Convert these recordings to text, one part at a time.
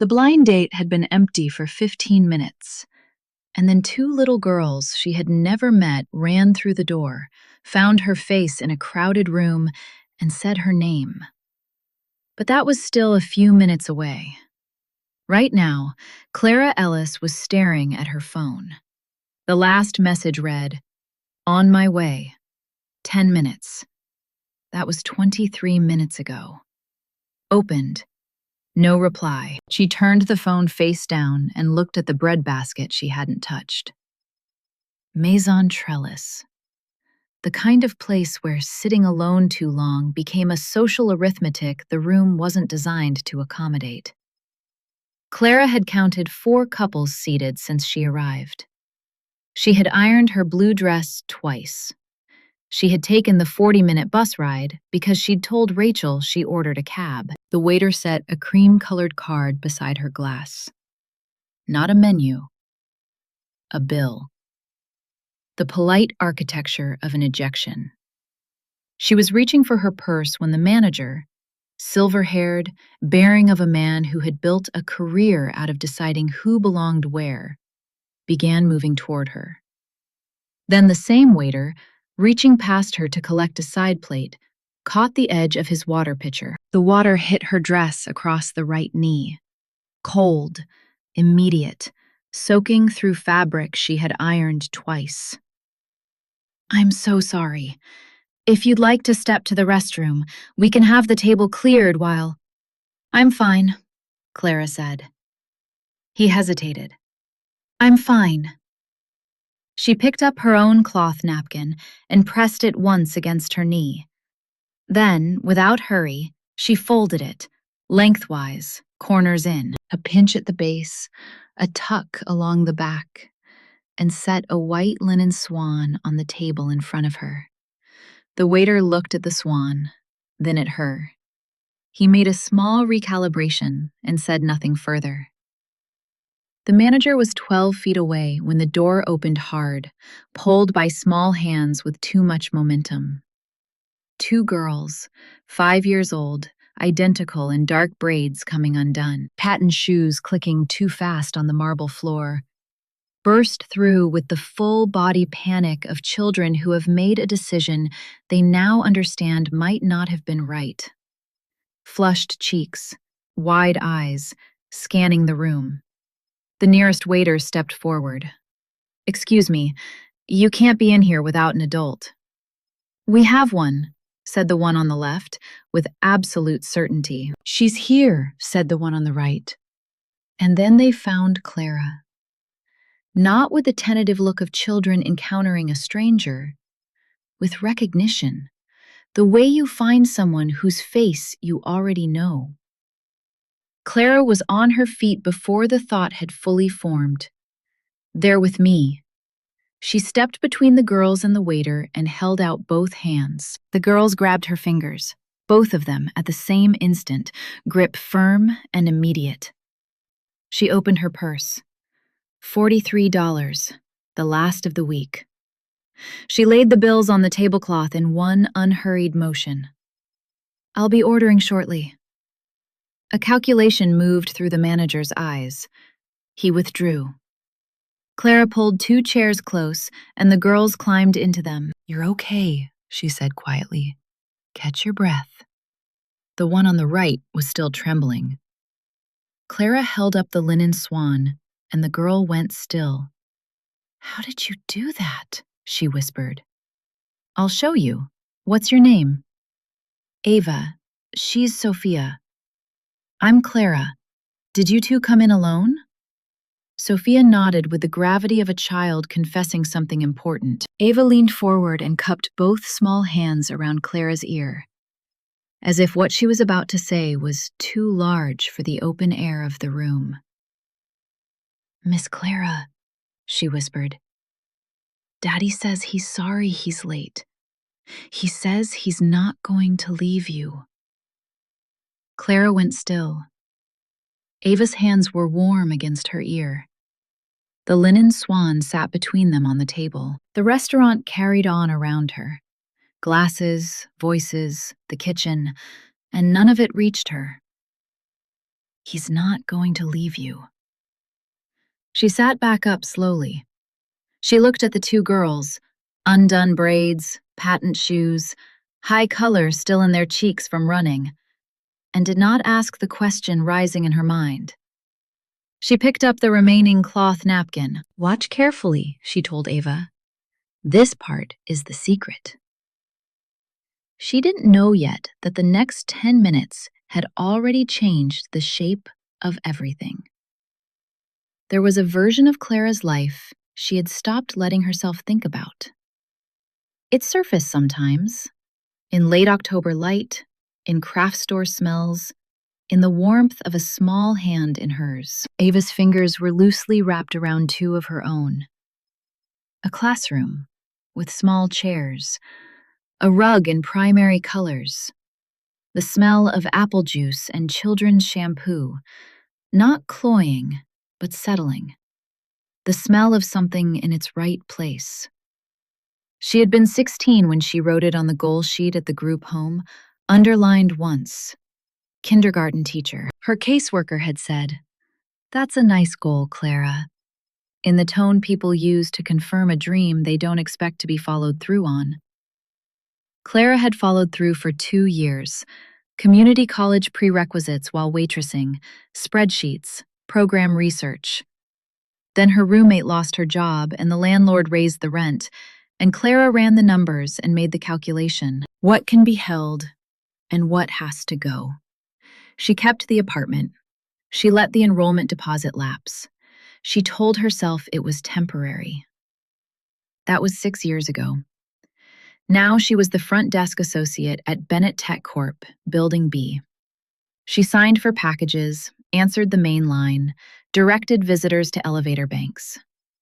The blind date had been empty for 15 minutes, and then two little girls she had never met ran through the door, found her face in a crowded room, and said her name. But that was still a few minutes away. Right now, Clara Ellis was staring at her phone. The last message read, "On my way. 10 minutes." That was 23 minutes ago. Opened. No reply. She turned the phone face down and looked at the breadbasket she hadn't touched. Maison trellis. The kind of place where sitting alone too long became a social arithmetic the room wasn't designed to accommodate. Clara had counted 4 couples seated since she arrived. She had ironed her blue dress twice. She had taken the 40-minute bus ride because she'd told Rachel she ordered a cab. The waiter set a cream-colored card beside her glass. Not a menu. A bill. The polite architecture of an ejection. She was reaching for her purse when the manager, silver-haired, bearing of a man who had built a career out of deciding who belonged where, began moving toward her. Then the same waiter, reaching past her to collect a side plate, caught the edge of his water pitcher. The water hit her dress across the right knee. Cold, immediate, soaking through fabric she had ironed twice. "I'm so sorry. If you'd like to step to the restroom, we can have the table cleared while—" "I'm fine," Clara said. He hesitated. "I'm fine." She picked up her own cloth napkin and pressed it once against her knee. Then, without hurry, she folded it, lengthwise, corners in, a pinch at the base, a tuck along the back, and set a white linen swan on the table in front of her. The waiter looked at the swan, then at her. He made a small recalibration and said nothing further. The manager was 12 feet away when the door opened hard, pulled by small hands with too much momentum. 2 girls, 5 years old, identical in dark braids coming undone, patent shoes clicking too fast on the marble floor, burst through with the full-body panic of children who have made a decision they now understand might not have been right. Flushed cheeks, wide eyes, scanning the room. The nearest waiter stepped forward. "Excuse me, you can't be in here without an adult." "We have one," said the one on the left, with absolute certainty. "She's here," said the one on the right. And then they found Clara. Not with the tentative look of children encountering a stranger, with recognition, the way you find someone whose face you already know. Clara was on her feet before the thought had fully formed. "They're with me." She stepped between the girls and the waiter and held out both hands. The girls grabbed her fingers, both of them at the same instant, grip firm and immediate. She opened her purse. $43, the last of the week. She laid the bills on the tablecloth in one unhurried motion. "I'll be ordering shortly." A calculation moved through the manager's eyes. He withdrew. Clara pulled 2 chairs close, and the girls climbed into them. "You're okay," she said quietly. "Catch your breath." The one on the right was still trembling. Clara held up the linen swan, and the girl went still. "How did you do that?" she whispered. "I'll show you. What's your name?" "Ava. She's Sophia." "I'm Clara. Did you two come in alone?" Sophia nodded with the gravity of a child confessing something important. Ava leaned forward and cupped both small hands around Clara's ear, as if what she was about to say was too large for the open air of the room. "Miss Clara," she whispered. "Daddy says he's sorry he's late. He says he's not going to leave you." Clara went still. Ava's hands were warm against her ear. The linen swan sat between them on the table. The restaurant carried on around her. Glasses, voices, the kitchen, and none of it reached her. He's not going to leave you. She sat back up slowly. She looked at the two girls, undone braids, patent shoes, high color still in their cheeks from running, and did not ask the question rising in her mind. She picked up the remaining cloth napkin. "Watch carefully," she told Ava. "This part is the secret." She didn't know yet that the next 10 minutes had already changed the shape of everything. There was a version of Clara's life she had stopped letting herself think about. It surfaced sometimes, in late October light, in craft store smells, in the warmth of a small hand in hers. Ava's fingers were loosely wrapped around two of her own. A classroom, with small chairs, a rug in primary colors, the smell of apple juice and children's shampoo, not cloying, but settling, the smell of something in its right place. She had been 16 when she wrote it on the goal sheet at the group home, underlined once. Kindergarten teacher. Her caseworker had said, "That's a nice goal, Clara," in the tone people use to confirm a dream they don't expect to be followed through on. Clara had followed through for 2 years. Community college prerequisites while waitressing, spreadsheets, program research. Then her roommate lost her job and the landlord raised the rent, and Clara ran the numbers and made the calculation. What can be held and what has to go? She kept the apartment. She let the enrollment deposit lapse. She told herself it was temporary. That was 6 years ago. Now she was the front desk associate at Bennett Tech Corp, Building B. She signed for packages, answered the main line, directed visitors to elevator banks.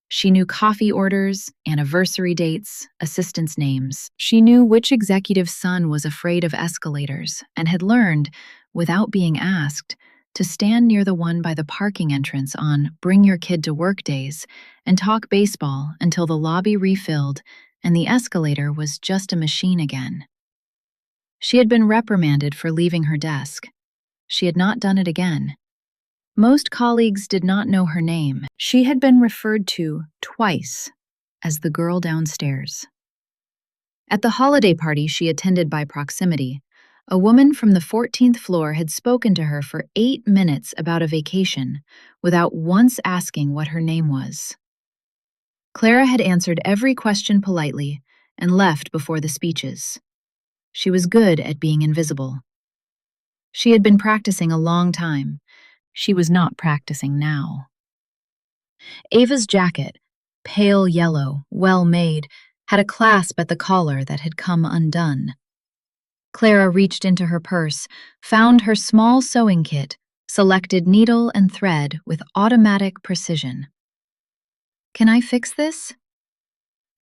She knew coffee orders, anniversary dates, assistants' names. She knew which executive's son was afraid of escalators and had learned, without being asked, to stand near the one by the parking entrance on bring your kid to work days and talk baseball until the lobby refilled and the escalator was just a machine again. She had been reprimanded for leaving her desk. She had not done it again. Most colleagues did not know her name. She had been referred to twice as the girl downstairs. At the holiday party she attended by proximity, a woman from the 14th floor had spoken to her for 8 minutes about a vacation without once asking what her name was. Clara had answered every question politely and left before the speeches. She was good at being invisible. She had been practicing a long time. She was not practicing now. Ava's jacket, pale yellow, well-made, had a clasp at the collar that had come undone. Clara reached into her purse, found her small sewing kit, selected needle and thread with automatic precision. "Can I fix this?"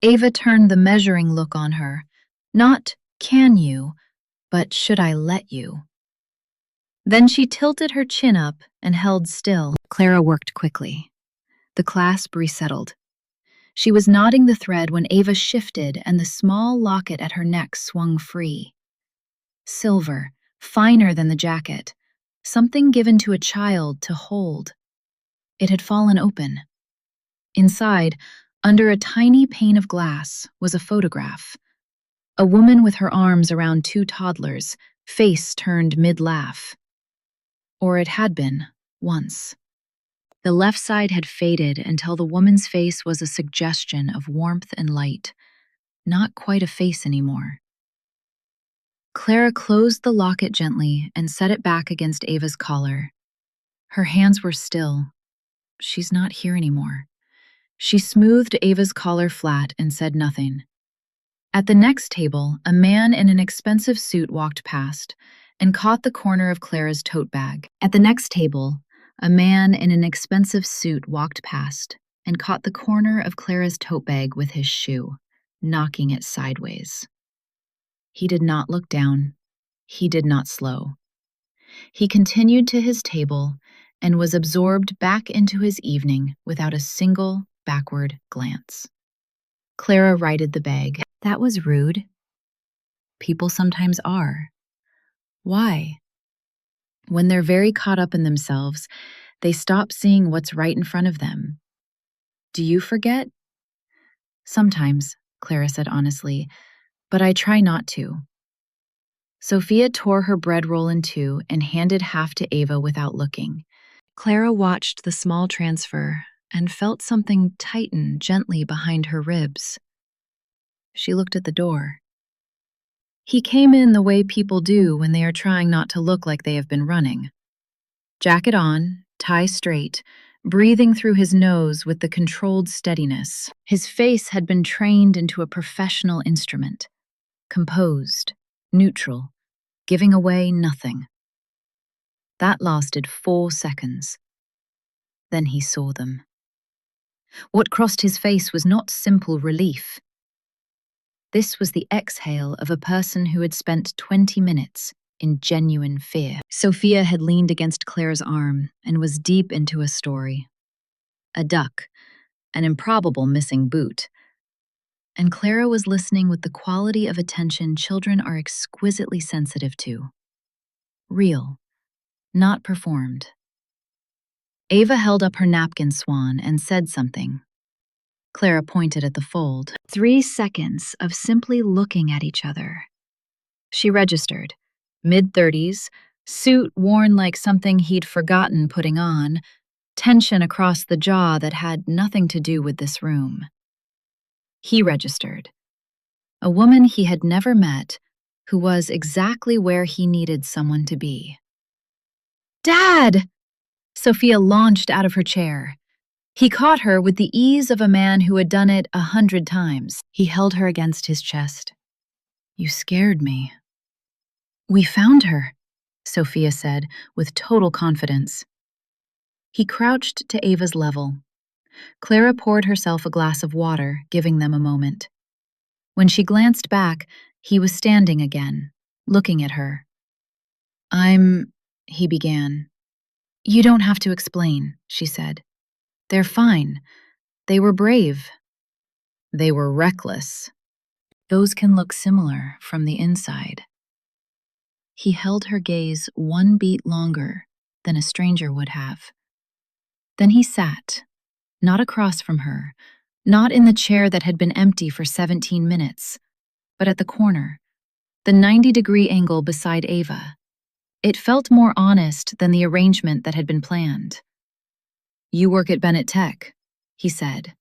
Ava turned the measuring look on her. Not, "Can you?" but "Should I let you?" Then she tilted her chin up and held still. Clara worked quickly. The clasp resettled. She was knotting the thread when Ava shifted and the small locket at her neck swung free. Silver, finer than the jacket, something given to a child to hold. It had fallen open. Inside, under a tiny pane of glass, was a photograph. A woman with her arms around two toddlers, face turned mid-laugh. Or it had been, once. The left side had faded until the woman's face was a suggestion of warmth and light, not quite a face anymore. Clara closed the locket gently and set it back against Ava's collar. Her hands were still. She's not here anymore. She smoothed Ava's collar flat and said nothing. At the next table, a man in an expensive suit walked past and caught the corner of Clara's tote bag. At the next table, a man in an expensive suit walked past and caught the corner of Clara's tote bag with his shoe, knocking it sideways. He did not look down. He did not slow. He continued to his table and was absorbed back into his evening without a single backward glance. Clara righted the bag. That was rude. People sometimes are. Why? When they're very caught up in themselves, they stop seeing what's right in front of them. Do you forget? Sometimes, Clara said honestly, but I try not to. Sophia tore her bread roll in two and handed half to Ava without looking. Clara watched the small transfer and felt something tighten gently behind her ribs. She looked at the door. He came in the way people do when they are trying not to look like they have been running. Jacket on, tie straight, breathing through his nose with the controlled steadiness. His face had been trained into a professional instrument, composed, neutral, giving away nothing. That lasted 4 seconds. Then he saw them. What crossed his face was not simple relief. This was the exhale of a person who had spent 20 minutes in genuine fear. Sophia had leaned against Claire's arm and was deep into a story. A duck, an improbable missing boot. And Clara was listening with the quality of attention children are exquisitely sensitive to. Real, not performed. Ava held up her napkin swan and said something. Clara pointed at the fold. 3 seconds of simply looking at each other. She registered. Mid-30s, suit worn like something he'd forgotten putting on, tension across the jaw that had nothing to do with this room. He registered. A woman he had never met, who was exactly where he needed someone to be. "Dad!" Sophia launched out of her chair. He caught her with the ease of a man who had done it 100 times. He held her against his chest. "You scared me." "We found her," Sophia said, with total confidence. He crouched to Ava's level. Clara poured herself a glass of water, giving them a moment. When she glanced back, he was standing again, looking at her. He began. "You don't have to explain," she said. "They're fine. They were brave. They were reckless. Those can look similar from the inside." He held her gaze 1 beat longer than a stranger would have. Then he sat, not across from her, not in the chair that had been empty for 17 minutes, but at the corner, the 90-degree angle beside Ava. It felt more honest than the arrangement that had been planned. "You work at Bennett Tech," he said.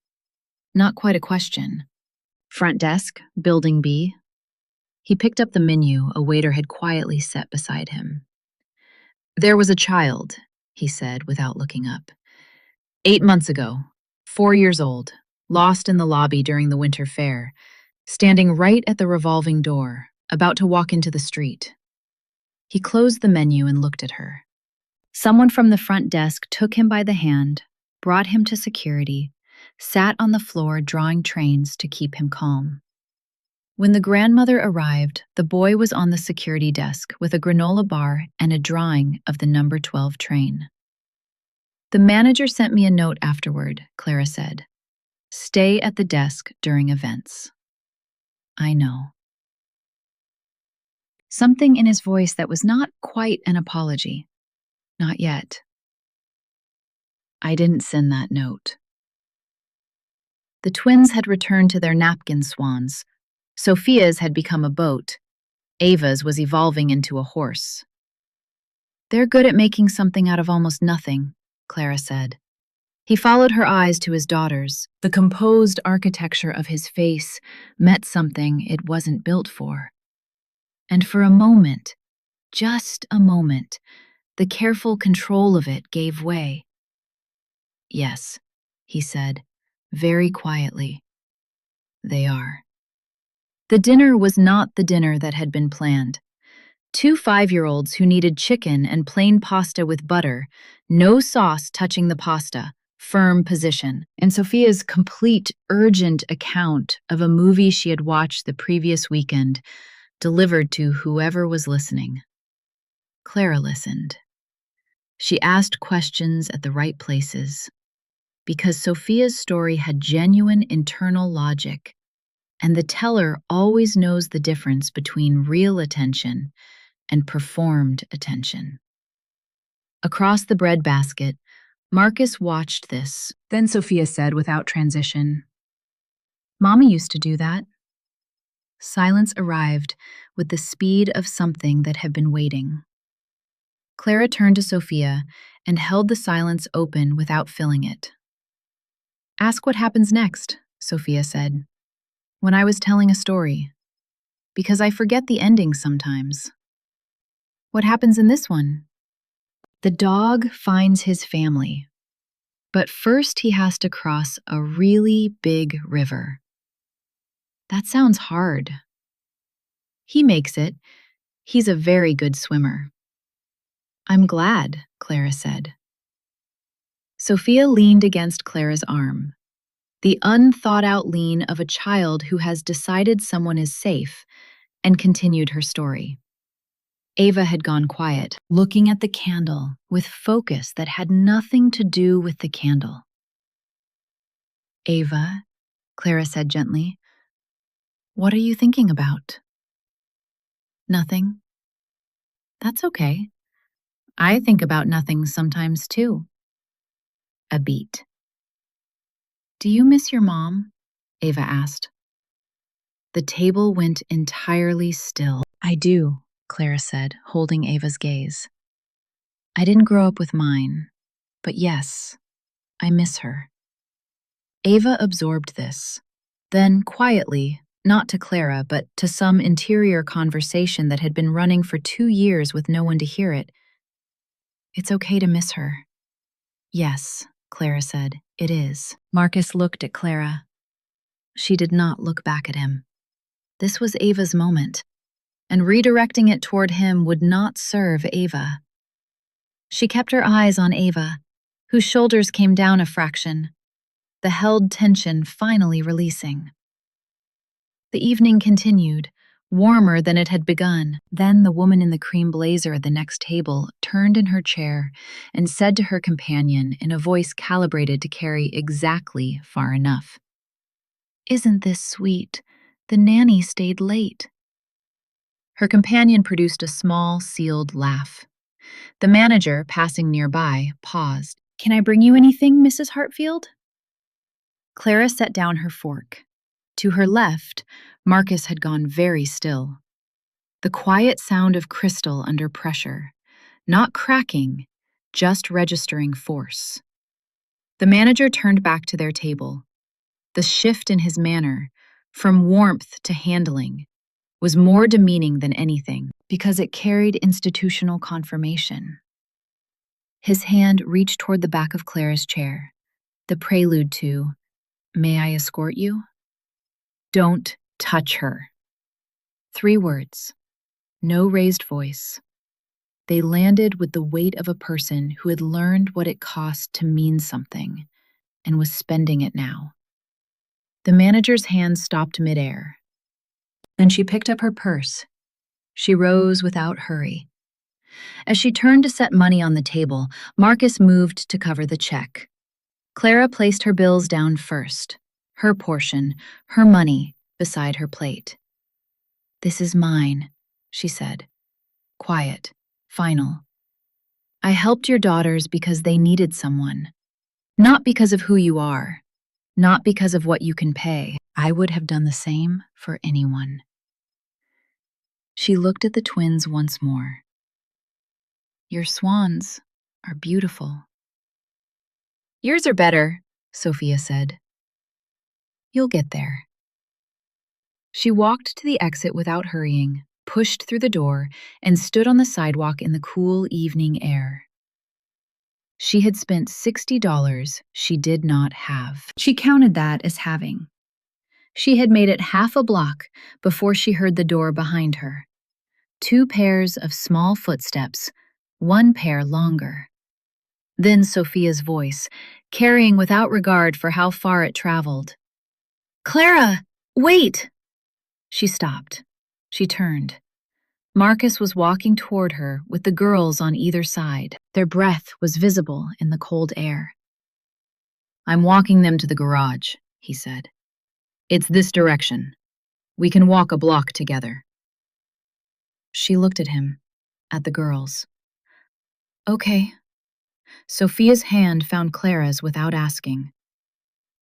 Not quite a question. "Front desk, building B." He picked up the menu a waiter had quietly set beside him. "There was a child," he said without looking up. 8 months ago, 4 years old, lost in the lobby during the winter fair, standing right at the revolving door, about to walk into the street." He closed the menu and looked at her. Someone from the front desk took him by the hand, brought him to security, sat on the floor drawing trains to keep him calm. When the grandmother arrived, the boy was on the security desk with a granola bar and a drawing of the number 12 train. "The manager sent me a note afterward," Clara said. "Stay at the desk during events." "I know." Something in his voice that was not quite an apology. Not yet. "I didn't send that note." The twins had returned to their napkin swans. Sophia's had become a boat. Ava's was evolving into a horse. "They're good at making something out of almost nothing," Clara said. He followed her eyes to his daughter's. The composed architecture of his face met something it wasn't built for. And for a moment, just a moment, the careful control of it gave way. "Yes," he said, very quietly. "They are." The dinner was not the dinner that had been planned. 2 5-year-olds who needed chicken and plain pasta with butter, no sauce touching the pasta, firm position, and Sophia's complete, urgent account of a movie she had watched the previous weekend, delivered to whoever was listening. Clara listened. She asked questions at the right places, because Sophia's story had genuine internal logic, and the teller always knows the difference between real attention and performed attention. Across the bread basket, Marcus watched this. Then Sophia said without transition, "Mama used to do that." Silence arrived with the speed of something that had been waiting. Clara turned to Sophia and held the silence open without filling it. "Ask what happens next," Sophia said, "when I was telling a story, because I forget the ending sometimes." "What happens in this one?" "The dog finds his family, but first he has to cross a really big river." "That sounds hard." "He makes it. He's a very good swimmer." "I'm glad," Clara said. Sophia leaned against Clara's arm, the unthought-out lean of a child who has decided someone is safe, and continued her story. Ava had gone quiet, looking at the candle with focus that had nothing to do with the candle. "Ava," Clara said gently, "what are you thinking about?" "Nothing." "That's okay. I think about nothing sometimes too." A beat. "Do you miss your mom?" Ava asked. The table went entirely still. "I do," Clara said, holding Ava's gaze. "I didn't grow up with mine, but yes, I miss her." Ava absorbed this. Then, quietly, not to Clara, but to some interior conversation that had been running for 2 years with no one to hear it, "It's okay to miss her." "Yes," Clara said, "it is." Marcus looked at Clara. She did not look back at him. This was Ava's moment, and redirecting it toward him would not serve Ava. She kept her eyes on Ava, whose shoulders came down a fraction, the held tension finally releasing. The evening continued, warmer than it had begun. Then the woman in the cream blazer at the next table turned in her chair and said to her companion in a voice calibrated to carry exactly far enough, "Isn't this sweet? The nanny stayed late." Her companion produced a small, sealed laugh. The manager, passing nearby, paused. "Can I bring you anything, Mrs. Hartfield?" Clara set down her fork. To her left, Marcus had gone very still. The quiet sound of crystal under pressure, not cracking, just registering force. The manager turned back to their table. The shift in his manner, from warmth to handling, was more demeaning than anything, because it carried institutional confirmation. His hand reached toward the back of Clara's chair, the prelude to, "May I escort you?" "Don't touch her." 3 words, no raised voice. They landed with the weight of a person who had learned what it cost to mean something and was spending it now. The manager's hand stopped midair. Then she picked up her purse. She rose without hurry. As she turned to set money on the table, Marcus moved to cover the check. Clara placed her bills down first, her portion, her money, beside her plate. "This is mine," she said. Quiet, final. "I helped your daughters because they needed someone. Not because of who you are. Not because of what you can pay. I would have done the same for anyone." She looked at the twins once more. "Your swans are beautiful." "Yours are better," Sophia said. "You'll get there." She walked to the exit without hurrying, pushed through the door, and stood on the sidewalk in the cool evening air. She had spent $60 she did not have. She counted that as having. She had made it half a block before she heard the door behind her. 2 pairs of small footsteps, 1 pair longer. Then Sophia's voice, carrying without regard for how far it traveled. "Clara, wait!" She stopped. She turned. Marcus was walking toward her with the girls on either side. Their breath was visible in the cold air. "I'm walking them to the garage," he said. "It's this direction. We can walk a block together." She looked at him, at the girls. "Okay," Sophia's hand found Clara's without asking.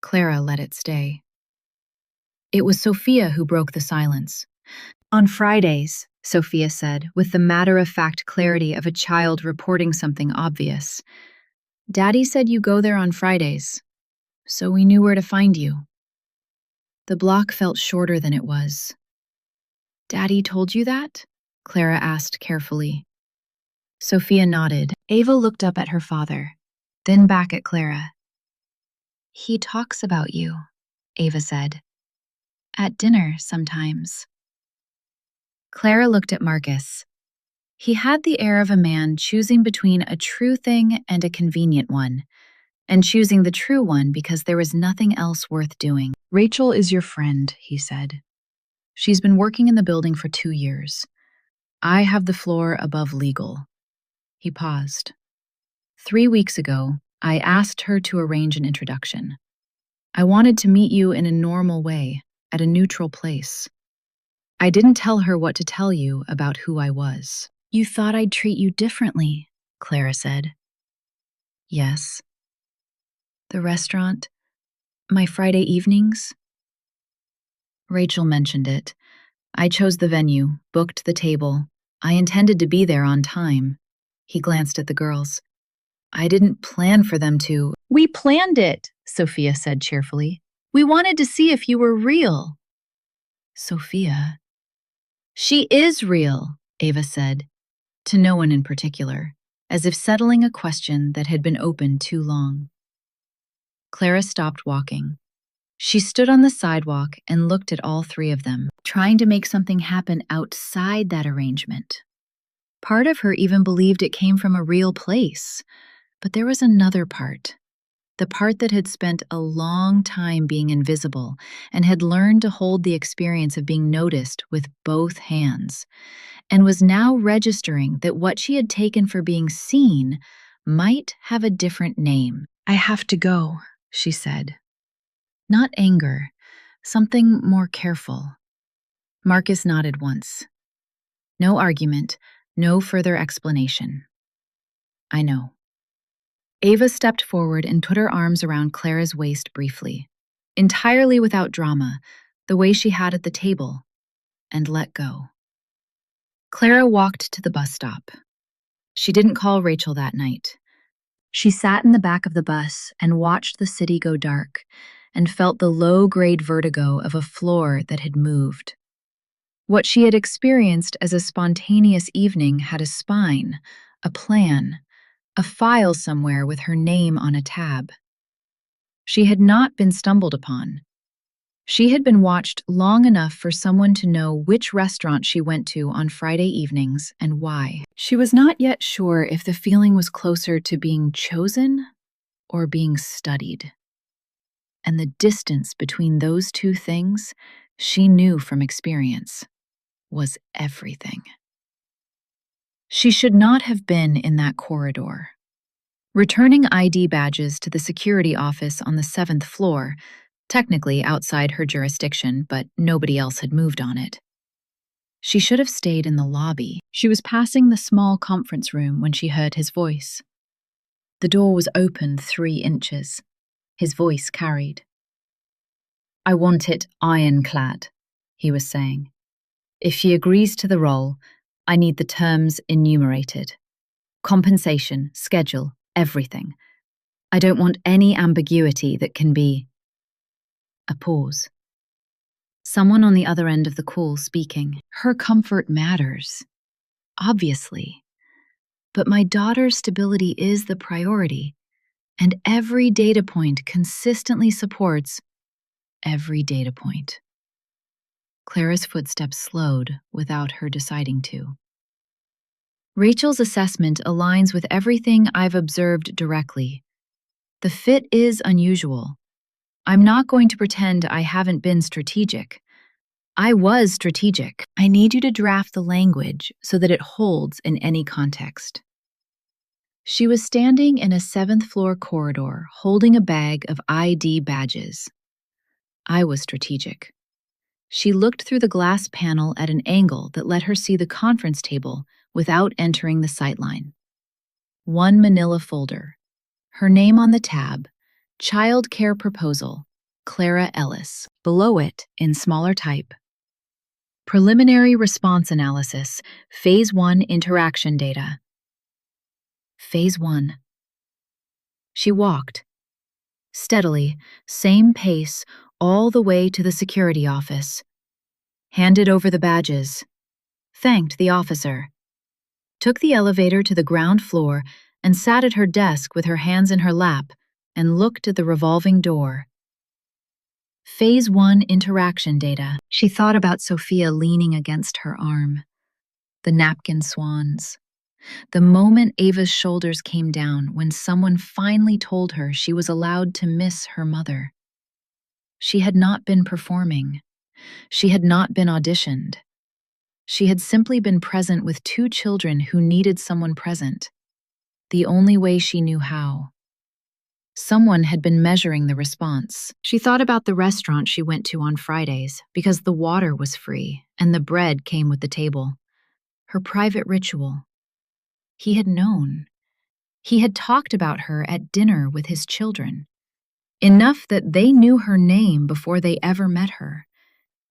Clara let it stay. It was Sophia who broke the silence. On Fridays, Sophia said, with the matter-of-fact clarity of a child reporting something obvious. Daddy said you go there on Fridays, so we knew where to find you. The block felt shorter than it was. Daddy told you that? Clara asked carefully. Sophia nodded. Ava looked up at her father, then back at Clara. He talks about you, Ava said. At dinner, sometimes. Clara looked at Marcus. He had the air of a man choosing between a true thing and a convenient one, and choosing the true one because there was nothing else worth doing. Rachel is your friend, he said. She's been working in the building for 2 years. I have the floor above legal. He paused. 3 weeks ago, I asked her to arrange an introduction. I wanted to meet you in a normal way, at a neutral place. I didn't tell her what to tell you about who I was. You thought I'd treat you differently, Clara said. Yes. The restaurant? My Friday evenings? Rachel mentioned it. I chose the venue, booked the table. I intended to be there on time. He glanced at the girls. I didn't plan for them to. We planned it, Sophia said cheerfully. We wanted to see if you were real. Sophia. She is real, Ava said, to no one in particular, as if settling a question that had been open too long. Clara stopped walking. She stood on the sidewalk and looked at all three of them, trying to make something happen outside that arrangement. Part of her even believed it came from a real place, but there was another part. The part that had spent a long time being invisible and had learned to hold the experience of being noticed with both hands, and was now registering that what she had taken for being seen might have a different name. I have to go, she said. Not anger, something more careful. Marcus nodded once. No argument, no further explanation. I know. Ava stepped forward and put her arms around Clara's waist briefly, entirely without drama, the way she had at the table, and let go. Clara walked to the bus stop. She didn't call Rachel that night. She sat in the back of the bus and watched the city go dark and felt the low-grade vertigo of a floor that had moved. What she had experienced as a spontaneous evening had a spine, a plan, a file somewhere with her name on a tab. She had not been stumbled upon. She had been watched long enough for someone to know which restaurant she went to on Friday evenings and why. She was not yet sure if the feeling was closer to being chosen or being studied. And the distance between those two things, she knew from experience, was everything. She should not have been in that corridor. Returning ID badges to the security office on the 7th floor, technically outside her jurisdiction, but nobody else had moved on it. She should have stayed in the lobby. She was passing the small conference room when she heard his voice. The door was open 3 inches. His voice carried. I want it ironclad, he was saying. If she agrees to the role, I need the terms enumerated. Compensation, schedule, everything. I don't want any ambiguity that can be. A pause. Someone on the other end of the call speaking. Her comfort matters. Obviously. But my daughter's stability is the priority, and every data point consistently supports every data point. Clara's footsteps slowed without her deciding to. Rachel's assessment aligns with everything I've observed directly. The fit is unusual. I'm not going to pretend I haven't been strategic. I was strategic. I need you to draft the language so that it holds in any context. She was standing in a 7th floor corridor holding a bag of ID badges. I was strategic. She looked through the glass panel at an angle that let her see the conference table without entering the sightline. 1 manila folder, Her name on the tab, Child Care Proposal, Clara Ellis. Below it, in smaller type, Preliminary Response Analysis, Phase 1 Interaction Data. Phase 1. She walked, steadily, same pace, all the way to the security office. Handed over the badges. Thanked the officer. Took the elevator to the ground floor and sat at her desk with her hands in her lap and looked at the revolving door. Phase 1 Interaction Data. She thought about Sophia leaning against her arm. The napkin swans. The moment Ava's shoulders came down when someone finally told her she was allowed to miss her mother. She had not been performing. She had not been auditioned. She had simply been present with two children who needed someone present, the only way she knew how. Someone had been measuring the response. She thought about the restaurant she went to on Fridays because the water was free and the bread came with the table. Her private ritual. He had known. He had talked about her at dinner with his children. Enough that they knew her name before they ever met her.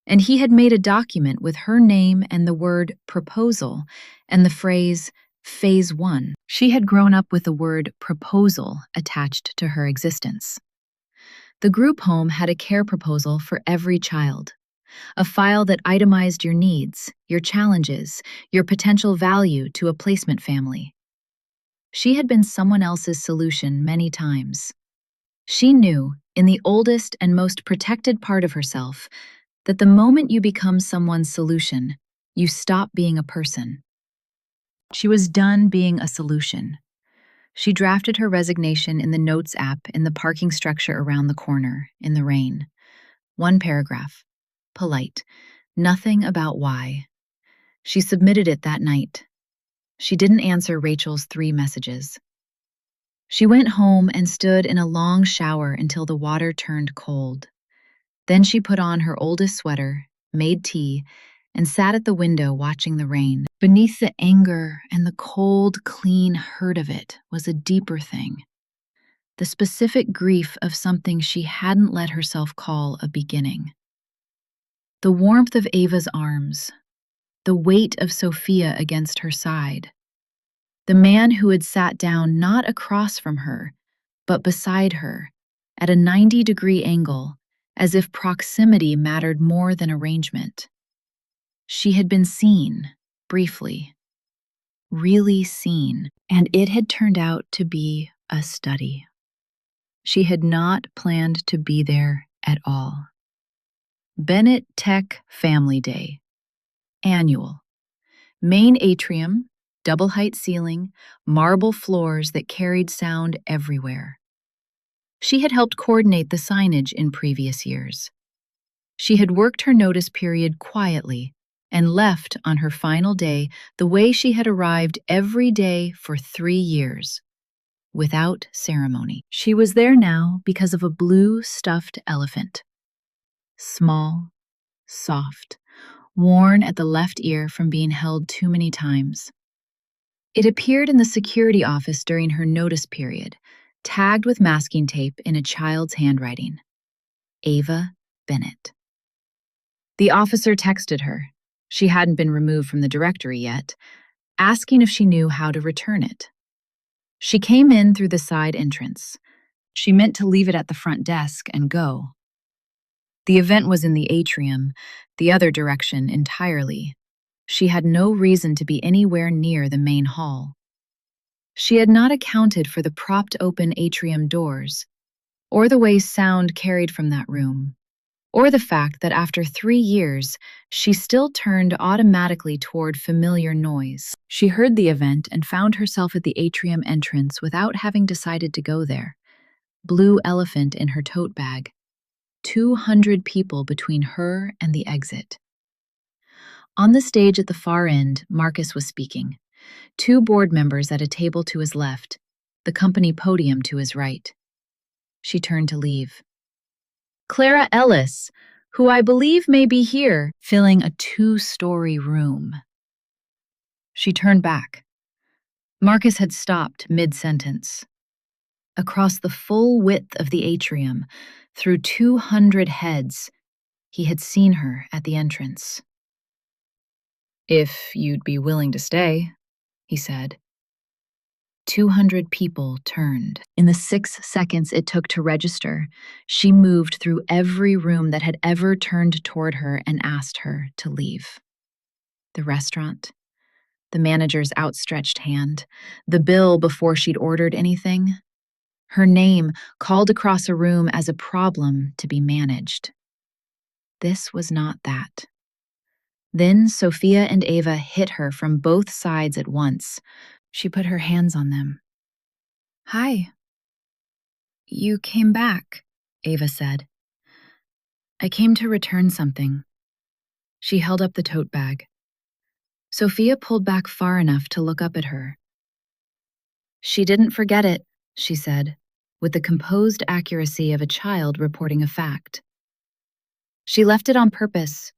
And he had made a document with her name and the word proposal and the phrase Phase 1. She had grown up with the word proposal attached to her existence. The group home had a care proposal for every child, a file that itemized your needs, your challenges, your potential value to a placement family. She had been someone else's solution many times. She knew, in the oldest and most protected part of herself, that the moment you become someone's solution, you stop being a person. She was done being a solution. She drafted her resignation in the Notes app in the parking structure around the corner, in the rain. One paragraph. Polite. Nothing about why. She submitted it that night. She didn't answer Rachel's 3 messages. She went home and stood in a long shower until the water turned cold. Then she put on her oldest sweater, made tea, and sat at the window watching the rain. Beneath the anger and the cold, clean hurt of it was a deeper thing. The specific grief of something she hadn't let herself call a beginning. The warmth of Ava's arms, the weight of Sophia against her side, the man who had sat down not across from her, but beside her, at a 90-degree angle, as if proximity mattered more than arrangement. She had been seen, briefly, really seen, and it had turned out to be a study. She had not planned to be there at all. Bennett Tech Family Day. Annual. Main atrium, double-height ceiling, marble floors that carried sound everywhere. She had helped coordinate the signage in previous years. She had worked her notice period quietly and left on her final day the way she had arrived every day for 3 years, without ceremony. She was there now because of a blue stuffed elephant. Small, soft, worn at the left ear from being held too many times. It appeared in the security office during her notice period, tagged with masking tape in a child's handwriting. Ava Bennett. The officer texted her. She hadn't been removed from the directory yet, asking if she knew how to return it. She came in through the side entrance. She meant to leave it at the front desk and go. The event was in the atrium, the other direction entirely. She had no reason to be anywhere near the main hall. She had not accounted for the propped open atrium doors, or the way sound carried from that room, or the fact that after 3 years, she still turned automatically toward familiar noise. She heard the event and found herself at the atrium entrance without having decided to go there. Blue elephant in her tote bag. 200 people between her and the exit. On the stage at the far end, Marcus was speaking. 2 board members at a table to his left, the company podium to his right. She turned to leave. Clara Ellis, who I believe may be here, filling a 2-story room. She turned back. Marcus had stopped mid-sentence. across the full width of the atrium, through 200 heads. He had seen her at the entrance. "If you'd be willing to stay," he said. 200 people turned. In the 6 seconds it took to register, she moved through every room that had ever turned toward her and asked her to leave. The restaurant, the manager's outstretched hand, the bill before she'd ordered anything. Her name called across a room as a problem to be managed. This was not that. Then Sophia and Ava hit her from both sides at once. She put her hands on them. "Hi. You came back," Ava said. "I came to return something." She held up the tote bag. Sophia pulled back far enough to look up at her. "She didn't forget it," she said, with the composed accuracy of a child reporting a fact. "She left it on purpose.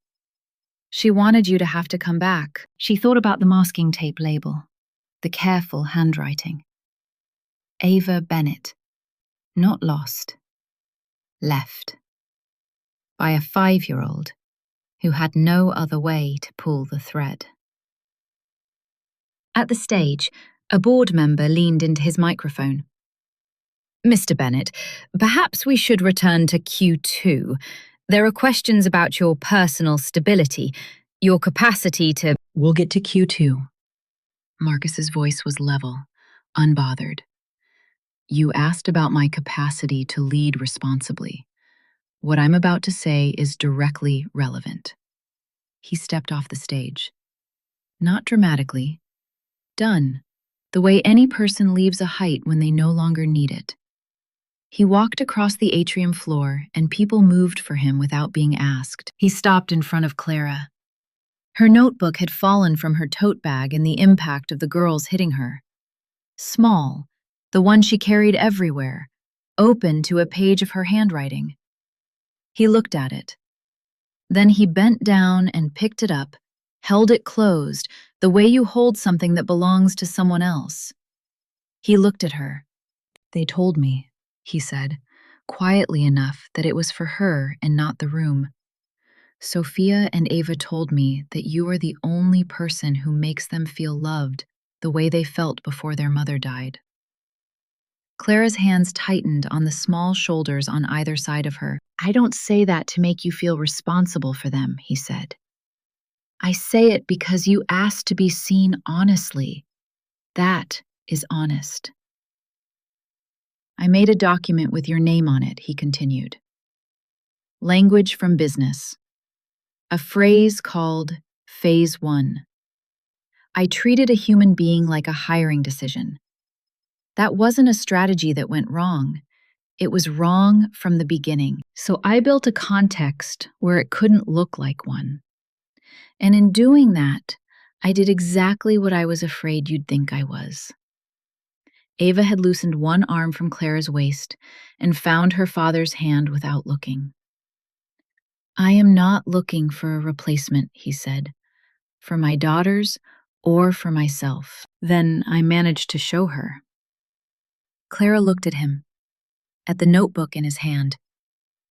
She wanted you to have to come back." She thought about the masking tape label, the careful handwriting. Ava Bennett, not lost, left. By a 5-year-old who had no other way to pull the thread. At the stage, a board member leaned into his microphone. "Mr. Bennett, perhaps we should return to Q2. There are questions about your personal stability, your capacity to—" "We'll get to Q2. Marcus's voice was level, unbothered. "You asked about my capacity to lead responsibly. What I'm about to say is directly relevant." He stepped off the stage. Not dramatically. Done, the way any person leaves a height when they no longer need it. He walked across the atrium floor, and people moved for him without being asked. He stopped in front of Clara. Her notebook had fallen from her tote bag in the impact of the girls hitting her. Small, the one she carried everywhere, open to a page of her handwriting. He looked at it. Then he bent down and picked it up, held it closed, the way you hold something that belongs to someone else. He looked at her. "They told me," he said, quietly enough that it was for her and not the room. "Sophia and Ava told me that you are the only person who makes them feel loved the way they felt before their mother died." Clara's hands tightened on the small shoulders on either side of her. "I don't say that to make you feel responsible for them," he said. "I say it because you asked to be seen honestly. That is honest." "I made a document with your name on it," he continued. "Language from business. A phrase called Phase 1. I treated a human being like a hiring decision. That wasn't a strategy that went wrong. It was wrong from the beginning. So I built a context where it couldn't look like one. And in doing that, I did exactly what I was afraid you'd think I was." Ava had loosened one arm from Clara's waist and found her father's hand without looking. "I am not looking for a replacement," he said, "for my daughters or for myself." Then I managed to show her. Clara looked at him, at the notebook in his hand,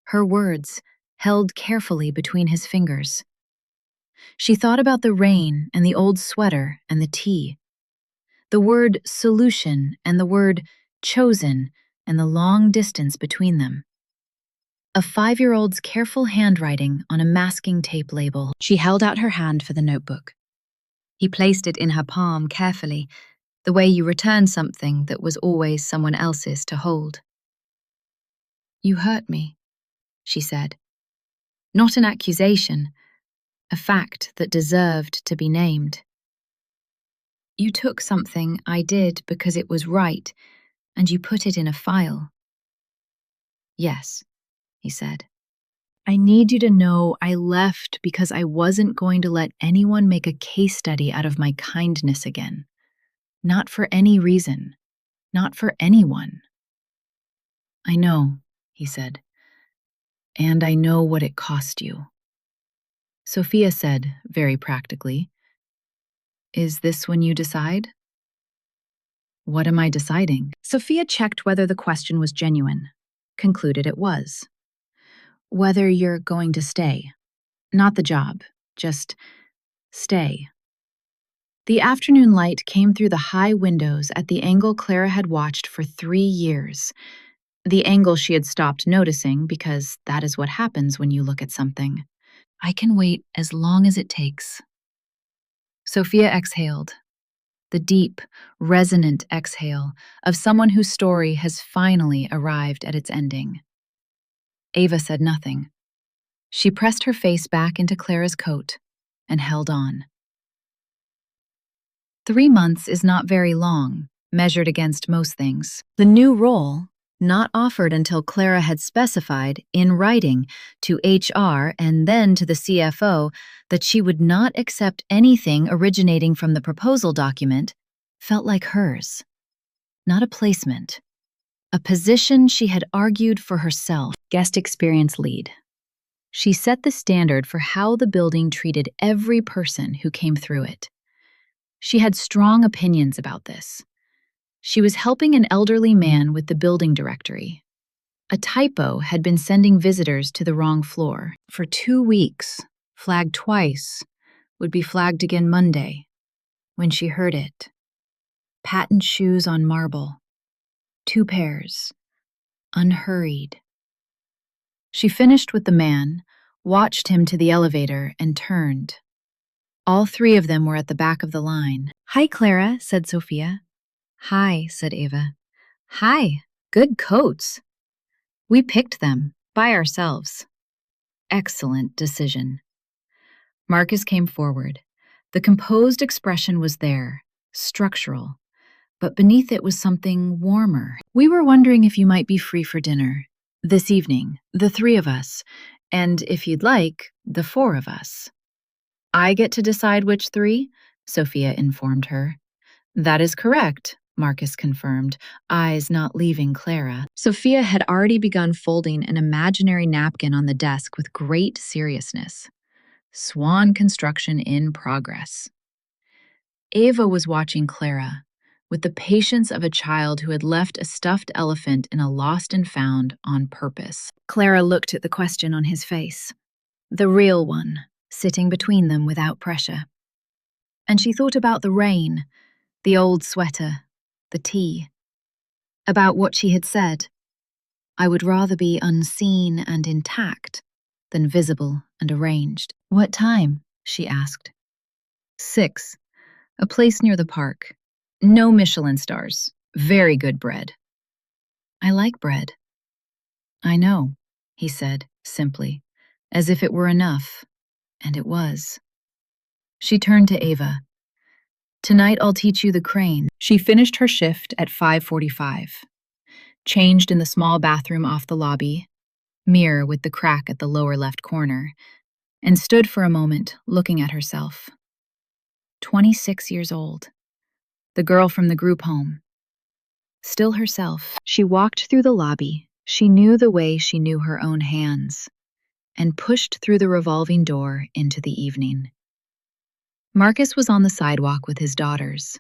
her words held carefully between his fingers. She thought about the rain and the old sweater and the tea, the word solution and the word chosen and the long distance between them. A 5-year-old's careful handwriting on a masking tape label. She held out her hand for the notebook. He placed it in her palm carefully, the way you return something that was always someone else's to hold. "You hurt me," she said. Not an accusation, a fact that deserved to be named. "You took something I did because it was right, and you put it in a file." "Yes," he said. "I need you to know I left because I wasn't going to let anyone make a case study out of my kindness again. Not for any reason. Not for anyone." "I know," he said. "And I know what it cost you." Sophia said, very practically, "Is this when you decide?" What am I deciding? Sophia checked whether the question was genuine, concluded it was. Whether you're going to stay. Not the job, just stay. The afternoon light came through the high windows at the angle Clara had watched for 3 years. The angle she had stopped noticing because that is what happens when you look at something. I can wait as long as it takes. Sophia exhaled. The deep, resonant exhale of someone whose story has finally arrived at its ending. Ava said nothing. She pressed her face back into Clara's coat and held on. 3 months is not very long, measured against most things. The new role, not offered until Clara had specified in writing to HR and then to the CFO that she would not accept anything originating from the proposal document, felt like hers. Not a placement. A position she had argued for herself. Guest experience lead. She set the standard for how the building treated every person who came through it. She had strong opinions about this. She was helping an elderly man with the building directory. A typo had been sending visitors to the wrong floor. For 2 weeks, flagged twice, would be flagged again Monday. When she heard it. Patent shoes on marble. 2 pairs. Unhurried. She finished with the man, watched him to the elevator, and turned. All 3 of them were at the back of the line. Hi, Clara, said Sophia. Hi, said Ava. Hi, good coats. We picked them, by ourselves. Excellent decision. Marcus came forward. The composed expression was there, structural, but beneath it was something warmer. We were wondering if you might be free for dinner. This evening, the 3 of us, and if you'd like, the 4 of us. I get to decide which 3, Sophia informed her. That is correct, Marcus confirmed, eyes not leaving Clara. Sophia had already begun folding an imaginary napkin on the desk with great seriousness. Swan construction in progress. Ava was watching Clara, with the patience of a child who had left a stuffed elephant in a lost and found on purpose. Clara looked at the question on his face, the real one, sitting between them without pressure. And she thought about the rain, the old sweater, the tea, about what she had said. I would rather be unseen and intact than visible and arranged. What time? She asked. 6, a place near the park. No Michelin stars. Very good bread. I like bread. I know, he said, simply, as if it were enough, and it was. She turned to Ava. Tonight I'll teach you the crane. She finished her shift at 5:45, changed in the small bathroom off the lobby, mirror with the crack at the lower left corner, and stood for a moment looking at herself. 26 years old. The girl from the group home. Still herself. She walked through the lobby. She knew the way she knew her own hands, and pushed through the revolving door into the evening. Marcus was on the sidewalk with his daughters.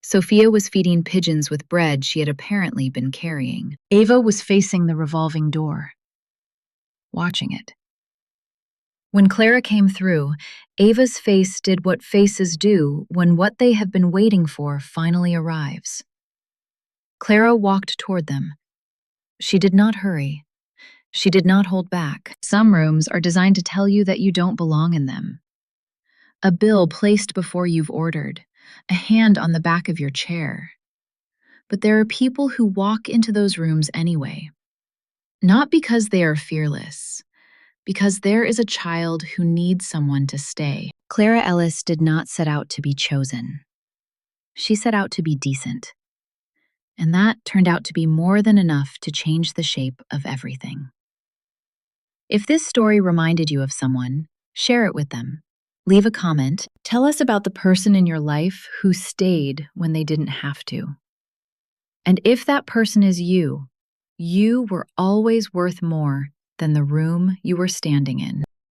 Sophia was feeding pigeons with bread she had apparently been carrying. Ava was facing the revolving door, watching it. When Clara came through, Ava's face did what faces do when what they have been waiting for finally arrives. Clara walked toward them. She did not hurry. She did not hold back. Some rooms are designed to tell you that you don't belong in them. A bill placed before you've ordered, a hand on the back of your chair. But there are people who walk into those rooms anyway. Not because they are fearless, because there is a child who needs someone to stay. Clara Ellis did not set out to be chosen. She set out to be decent. And that turned out to be more than enough to change the shape of everything. If this story reminded you of someone, share it with them. Leave a comment. Tell us about the person in your life who stayed when they didn't have to. And if that person is you were always worth more than the room you were standing in.